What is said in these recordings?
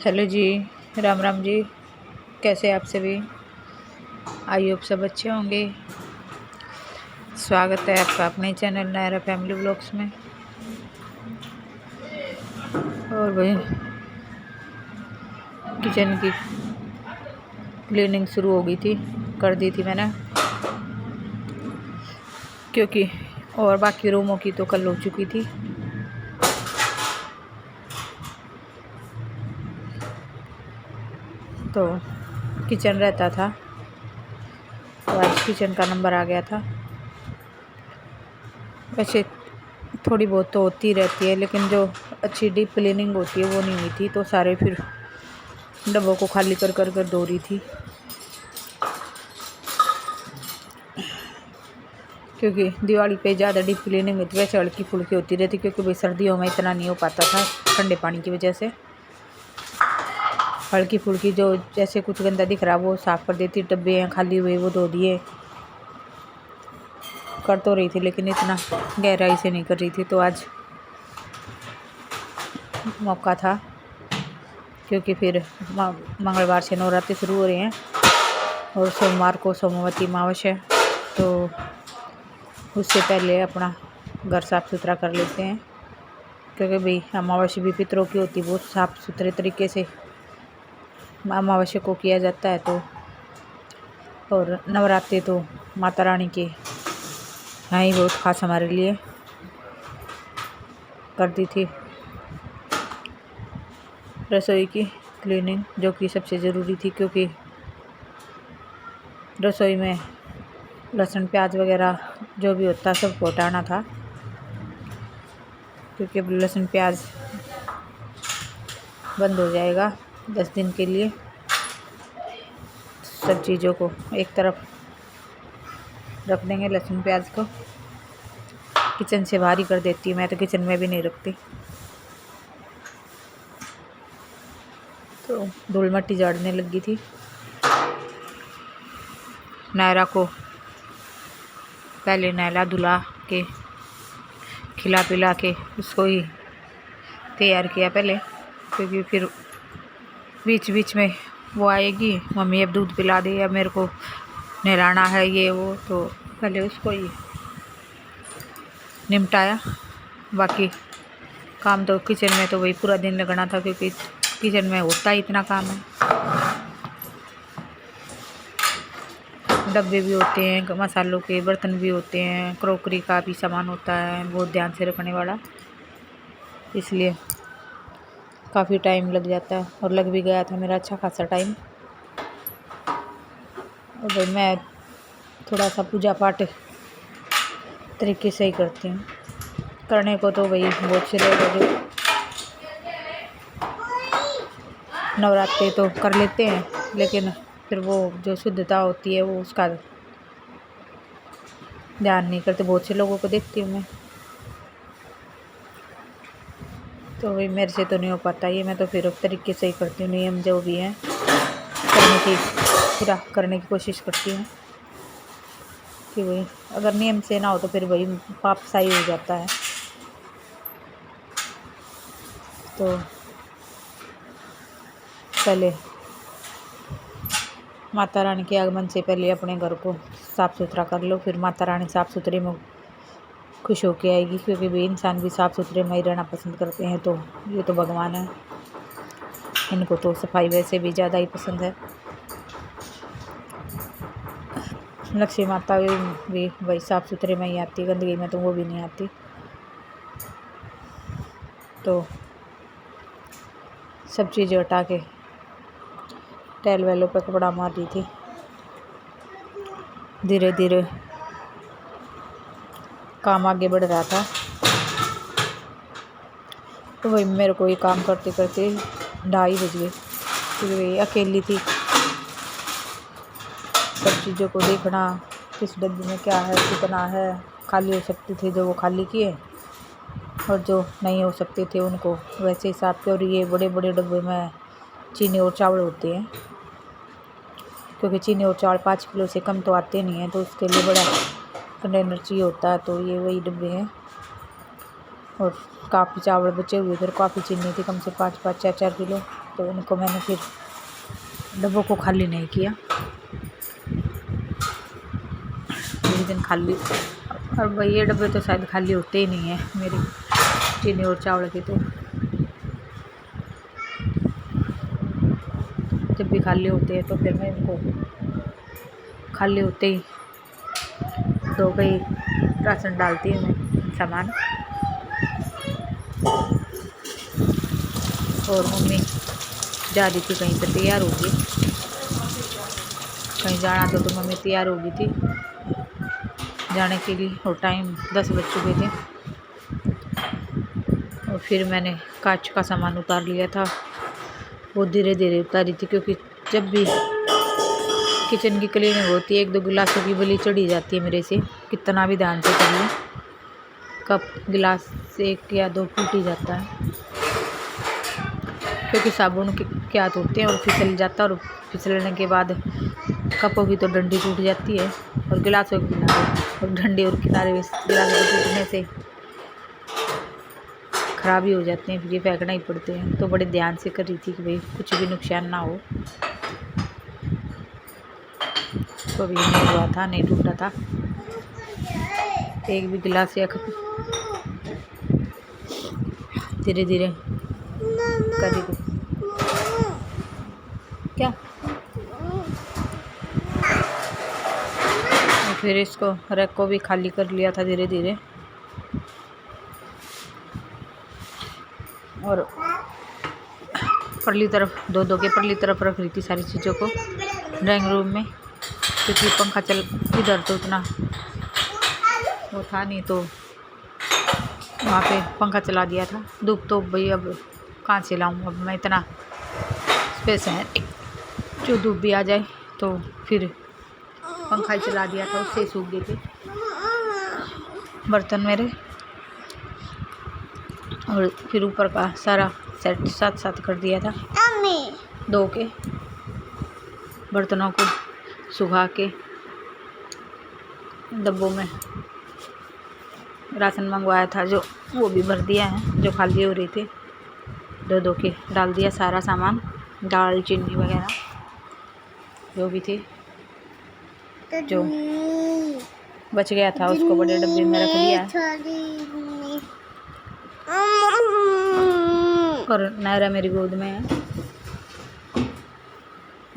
Hello जी, राम राम जी। कैसे आप सभी? आई होप सब अच्छे होंगे। स्वागत है आपका अपने चैनल नायरा फैमिली व्लॉग्स में। और भाई किचन की क्लीनिंग शुरू हो गई थी, कर दी थी मैंने, क्योंकि और बाकी रूमों की तो कल हो चुकी थी। तो किचन रहता था, तो आज किचन का नंबर आ गया था। वैसे थोड़ी बहुत तो होती रहती है, लेकिन जो अच्छी डीप क्लीनिंग होती है वो नहीं हुई थी। तो सारे फिर डब्बों को खाली कर कर कर धो रही थी, क्योंकि दिवाली पे ज़्यादा डीप क्लीनिंग होती है। वैसे हल्की फुल्की होती रहती, क्योंकि भाई सर्दियों में इतना नहीं हो पाता था ठंडे पानी की वजह से। हल्की फुल्की जो जैसे कुछ गंदा दिख रहा वो साफ़ कर देती। डब्बे हैं खाली हुए वो धो दिए, कर तो रही थी, लेकिन इतना गहराई से नहीं कर रही थी। तो आज मौका था, क्योंकि फिर मंगलवार से नवरात्रि शुरू हो रहे हैं और सोमवार को सोमवती अमावस्या है। तो उससे पहले अपना घर साफ़ सुथरा कर लेते हैं, क्योंकि भाई अमावस्या भी पितरों की होती है, बहुत साफ़ सुथरे तरीके से अमावस्या को किया जाता है। तो और नवरात्रि तो माता रानी के हैं ही बहुत खास हमारे लिए। कर दी थी रसोई की क्लीनिंग, जो कि सबसे ज़रूरी थी, क्योंकि रसोई में लहसुन प्याज वगैरह जो भी होता है सबको हटाना था, क्योंकि अब लहसुन प्याज बंद हो जाएगा 10 दिन के लिए। सब चीज़ों को एक तरफ रख देंगे, लहसुन प्याज को किचन से बाहर ही कर देती हूँ मैं, तो किचन में भी नहीं रखती। तो धूल मट्टी झाड़ने लगी थी। नायरा को पहले नहला धुला के खिला पिला के उसको ही तैयार किया पहले, क्योंकि फिर बीच बीच में वो आएगी, मम्मी अब दूध पिला दे, अब मेरे को नहलाना है ये वो। तो पहले उसको ही निपटाया। बाकी काम तो किचन में तो वही पूरा दिन लगना था, क्योंकि किचन में होता ही इतना काम है। डब्बे भी होते हैं मसालों के, बर्तन भी होते हैं, क्रॉकरी का भी सामान होता है, बहुत ध्यान से रखने वाला, इसलिए काफ़ी टाइम लग जाता है। और लग भी गया था मेरा अच्छा खासा टाइम। और भाई मैं थोड़ा सा पूजा पाठ तरीके से ही करती हूँ। करने को तो वही बहुत से लोग जो नवरात्रि तो कर लेते हैं, लेकिन फिर वो जो शुद्धता होती है वो उसका ध्यान नहीं करते। बहुत से लोगों को देखती हूँ मैं, तो वही मेरे से तो नहीं हो पाता ये। मैं तो फिर एक तरीके से ही करती हूँ, नियम जो भी हैं पूरा करने की कोशिश करती हूँ, कि वही अगर नियम से ना हो तो फिर वही पाप सा ही हो जाता है। तो पहले माता रानी के आगमन से पहले अपने घर को साफ़ सुथरा कर लो, फिर माता रानी साफ़ सुथरे में खुश होके आएगी, क्योंकि भी इंसान भी साफ़ सुथरे में ही रहना पसंद करते हैं। तो ये तो भगवान है, इनको तो सफाई वैसे भी ज़्यादा ही पसंद है। लक्ष्मी माता भी वही साफ़ सुथरे में ही आती, गंदगी में तो वो भी नहीं आती। तो सब चीज़ें हटा के टाइल वालों पर कपड़ा मार दी थी। धीरे धीरे काम आगे बढ़ रहा था, तो वही मेरे को ये काम करते करते 2:30 बज गए, क्योंकि वही अकेली थी। सब चीज़ों को देखना, किस डब्बे में क्या है, कितना है, खाली हो सकती थी जो वो खाली किए, और जो नहीं हो सकते थे उनको वैसे ही साफ किया। और ये बड़े बड़े डब्बे में चीनी और चावल होते हैं, क्योंकि चीनी और चावल 5 किलो से कम तो आते नहीं हैं, तो उसके लिए बड़ा कंटेनर चाहिए होता है। तो ये वही डब्बे हैं, और काफ़ी चावल बचे हुए थे, काफ़ी चीनी थी, कम से 5-5 4-4 किलो। तो उनको मैंने फिर डब्बों को खाली नहीं किया, एक दिन खाली। और भाई ये डब्बे तो शायद खाली होते ही नहीं है मेरी चीनी और चावल के, तो जब भी खाली होते हैं तो फिर मैं इनको खाली होते ही दो कई राशन डालती हूँ मैं सामान। और मम्मी जा रही थी कहीं पर, तैयार होगी, कहीं जाना था तो मम्मी तैयार हो गई थी जाने के लिए, और टाइम 10 बज चुके थे। और फिर मैंने कांच का सामान उतार लिया था, वो धीरे धीरे उतारी थी, क्योंकि जब भी किचन की क्लीनिंग होती है 1-2 गिलासों की बली चढ़ी जाती है मेरे से, कितना भी ध्यान से कर लूँ, कप गिलास से 1 या 2 फूट ही जाता है, क्योंकि साबुन के हाथ होते हैं और फिसल जाता है, और फिसलने के बाद कपों की तो डंडी टूट जाती है और गिलासों के किनारे, और डंडी और किनारे गिलासों के टूटने से ख़राब ही हो जाते हैं, फिर ये फेंकना ही पड़ते हैं। तो बड़े ध्यान से कर रही थी कि भाई कुछ भी नुकसान ना हो। तो भी नहीं हुआ था, नहीं टूटा था एक भी गिलास या कप, धीरे धीरे कर रही थी। क्या फिर इसको रैक को भी खाली कर लिया था धीरे धीरे, और परली तरफ दो के परली तरफ रख रही थी सारी चीज़ों को ड्राइंग रूम में, क्योंकि पंखा चल इधर तो उतना वो था नहीं, तो वहाँ पे पंखा चला दिया था। धूप तो भाई अब कहाँ से लाऊं, अब मैं इतना स्पेस है जो धूप भी आ जाए, तो फिर पंखा ही चला दिया था, उससे सूख गए थे बर्तन मेरे। और फिर ऊपर का सारा सेट साथ साथ कर दिया था, धो के बर्तनों को सुखा के डब्बों में राशन मंगवाया था जो, वो भी भर दिया है, जो खाली हो रही थी धो के डाल दिया सारा सामान, दाल चीनी वगैरह जो भी थी, जो बच गया था उसको बड़े डब्बे में रख दिया है। और नायरा मेरी गोद में है,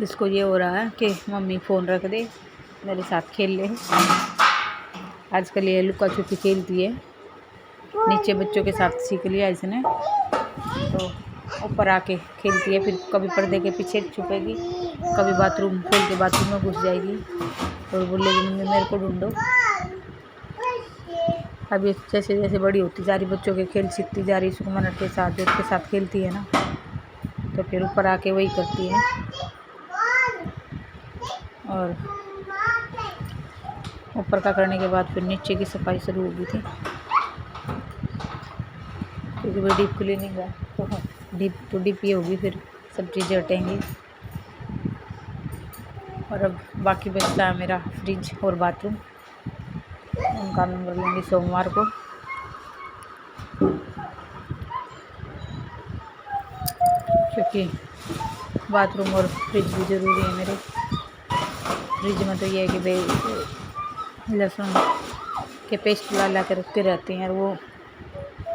जिसको ये हो रहा है कि मम्मी फ़ोन रख दे मेरे साथ खेल ले। आजकल ये लुका छुपी खेलती है, नीचे बच्चों के साथ सीख लिया इसने, तो ऊपर आके खेलती है, फिर कभी पर्दे के पीछे छुपेगी, कभी बाथरूम खोल के बाथरूम में घुस जाएगी और बोलेगी मम्मी मेरे को ढूंढो। अभी जैसे जैसे बड़ी होती जा रही, बच्चों के खेल सीखती जा रही, सुखमन के साथ जो उसके साथ खेलती है ना, तो फिर ऊपर आके वही करती है। और ऊपर का करने के बाद फिर नीचे की सफाई शुरू हो गई थी, क्योंकि वो डीप क्लीनिंग है, तो डीप ही होगी, फिर सब चीज़ें हटेंगी। और अब बाकी बचता है मेरा फ्रिज और बाथरूम, उनका नंबर लेंगे सोमवार को। क्योंकि बाथरूम और फ्रिज भी ज़रूरी है मेरे। फ्रिज में तो ये है कि भाई लहसुन के पेस्ट ला के रखते रहते हैं, और वो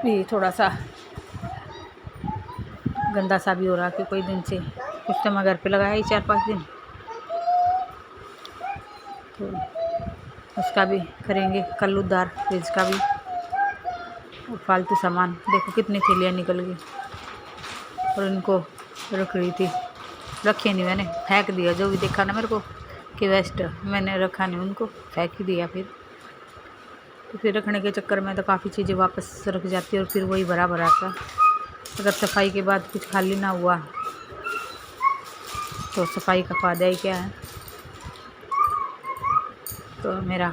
भी थोड़ा सा गंदा सा भी हो रहा कि कोई दिन से, कुछ तो मैं घर पे लगाया ही 4-5 दिन, तो उसका भी करेंगे कल उद्धार, फ्रिज का भी। और फालतू सामान देखो कितनी थैलियाँ निकल गई, और इनको रख रही थी, रखे नहीं मैंने, फेंक दिया, जो भी देखा ना मेरे को कि वेस्ट, मैंने रखा नहीं, उनको फेंक ही दिया। तो फिर रखने के चक्कर में तो काफ़ी चीज़ें वापस रख जाती है, और फिर वही भरा भरा सा, अगर सफाई के बाद कुछ खाली ना हुआ तो सफाई का फायदा ही क्या है। तो मेरा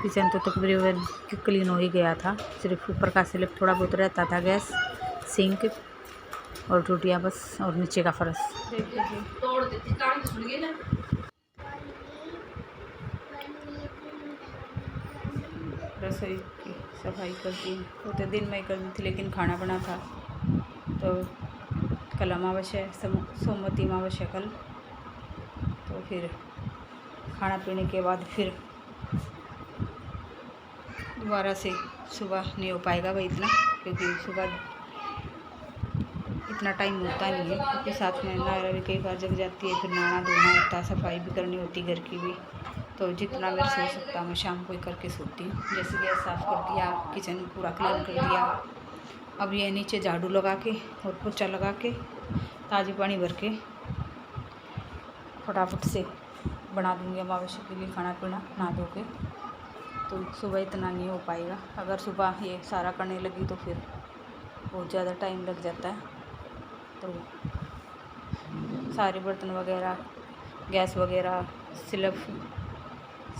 किचन तो तकरीबन क्लीन हो ही गया था, सिर्फ ऊपर का स्लैब थोड़ा बहुत रहता था, गैस सिंक और टूटियाँ बस, और नीचे का फर्श। रसोई की सफाई करती हूँ। वो तो दिन में ही करती थी, लेकिन खाना बना था तो कल अमावस्या है, सोमवती अमावस्या कल, तो फिर खाना पीने के बाद फिर दोबारा से सुबह नहीं हो पाएगा भाई इतना, क्योंकि सुबह इतना टाइम होता नहीं है, क्योंकि साथ में नायरा भी कई बार जग जाती है, फिर नहाना धोना होता है, सफाई भी करनी होती है घर की भी। तो जितना मेरे से हो सकता है मैं शाम को ही करके सोती हूँ। जैसे गैस साफ़ कर दिया, किचन पूरा क्लीन कर दिया, अब ये नीचे झाड़ू लगा के और पोछा लगा के ताज़ी पानी भर के फटाफट से बना दूँगी अमावस्या के लिए खाना पीना नहा धो के। तो सुबह इतना नहीं हो पाएगा, अगर सुबह ये सारा करने लगी तो फिर बहुत ज़्यादा टाइम लग जाता है। तो सारे बर्तन वगैरह, गैस वगैरह, स्लैब,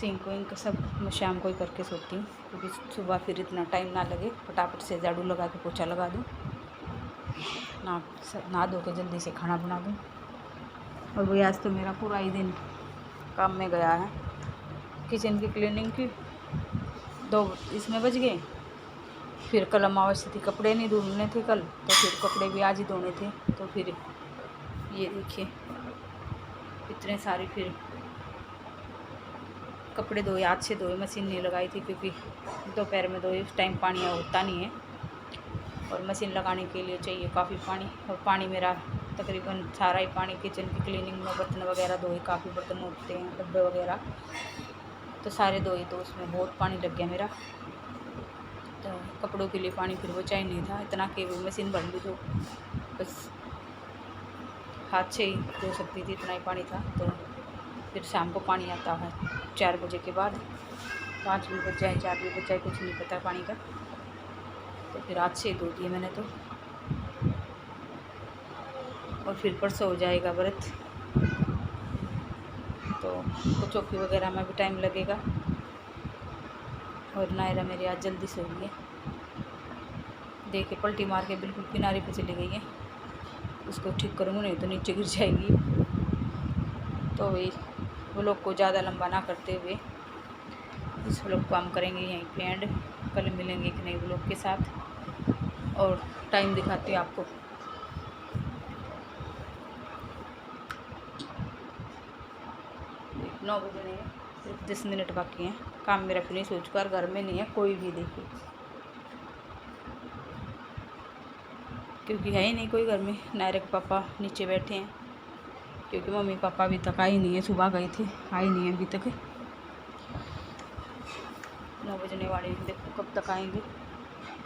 सिंक विंक सब मैं शाम को ही करके सोती हूँ, क्योंकि सुबह फिर इतना टाइम ना लगे, फटाफट से झाड़ू लगा के पोछा लगा दूँ, नहा धो के जल्दी से खाना बना दूँ। और वही आज तो मेरा पूरा ही दिन काम में गया है। किचन की क्लीनिंग की 2 इसमें बज गए, फिर कल अमावस्या थी, कपड़े नहीं धुलने थे कल, तो फिर कपड़े भी आज ही धोने थे। तो फिर ये देखिए इतने सारे फिर कपड़े धोए, हाथ से धोए, मशीन नहीं लगाई थी, क्योंकि दोपहर में धोए उस टाइम पानी होता नहीं है, और मशीन लगाने के लिए चाहिए काफ़ी पानी, और पानी मेरा तकरीबन सारा ही पानी किचन की क्लीनिंग में, बर्तन वगैरह धोए, काफ़ी बर्तन होते हैं, डब्बे वगैरह तो सारे धोए, तो उसमें बहुत पानी लग गया मेरा। तो कपड़ों के लिए पानी फिर बचा ही नहीं था इतना कि वो मशीन बन ली, तो बस हाथ से ही धो सकती थी, इतना ही पानी था। तो फिर शाम को पानी आता है 4 बजे के बाद, 5 भी बज जाए, 4 भी बज जाए, कुछ नहीं पता पानी का। तो फिर आज से ही धो दिए मैंने तो, और फिर परसों हो जाएगा व्रत, तो चौकी वगैरह में भी टाइम लगेगा। और नायरा मेरी आज जल्दी सो गई है, देखे पलटी मार के बिल्कुल किनारे पे चली गई है, उसको ठीक करूँगी नहीं तो नीचे गिर जाएगी। तो वही व्लॉग को ज़्यादा लंबा ना करते हुए इस व्लॉग को हम करेंगे यहीं पे एंड। कल मिलेंगे एक नए व्लॉग के साथ, और टाइम दिखाते हैं आपको। नौ बजे नहीं, सिर्फ 10 मिनट बाकी हैं, काम मेरा फिनिश हो चुका, घर में नहीं है कोई भी, देखिए, क्योंकि है ही नहीं कोई घर में। नायरा के पापा नीचे बैठे हैं, क्योंकि मम्मी पापा अभी तक आए नहीं है, सुबह गए थे, आए नहीं है अभी तक। 9 बजने वाले हैं, देखो कब तक आएंगे।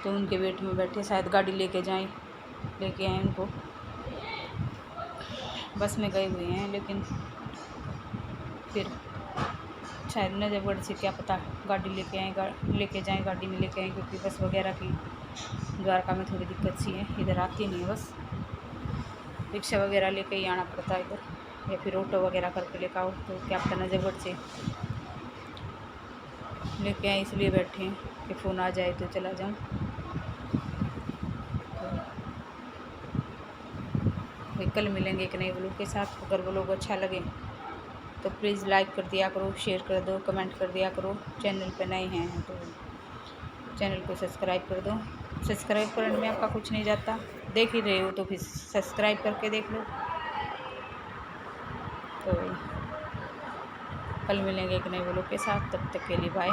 तो उनके वेट में बैठे, शायद गाड़ी लेके आए उनको, बस में गए हुए हैं, लेकिन फिर शायद नजरगढ़ से क्या पता गाड़ी लेके जाएँ, गाड़ी में लेके आएँ, क्योंकि बस वगैरह की द्वारका में थोड़ी दिक्कत सी है, इधर आती नहीं है बस, रिक्शा वगैरह लेके ही आना पड़ता है इधर, या फिर ऑटो वगैरह करके लेकर आओ। तो क्या पता नजरगढ़ से लेके आए, इसलिए बैठे हैं कि फ़ोन आ जाए तो चला जाऊँ। तो कल मिलेंगे एक नए व्लॉग के साथ। अगर व्लॉग अच्छा लगे तो प्लीज़ लाइक कर दिया करो, शेयर कर दो, कमेंट कर दिया करो। चैनल पे नए हैं तो चैनल को सब्सक्राइब कर दो। सब्सक्राइब करने में आपका कुछ नहीं जाता, देख ही रहे हो तो फिर सब्सक्राइब करके देख लो। तो कल मिलेंगे एक नए व्लॉग के साथ, तब तक के लिए बाय।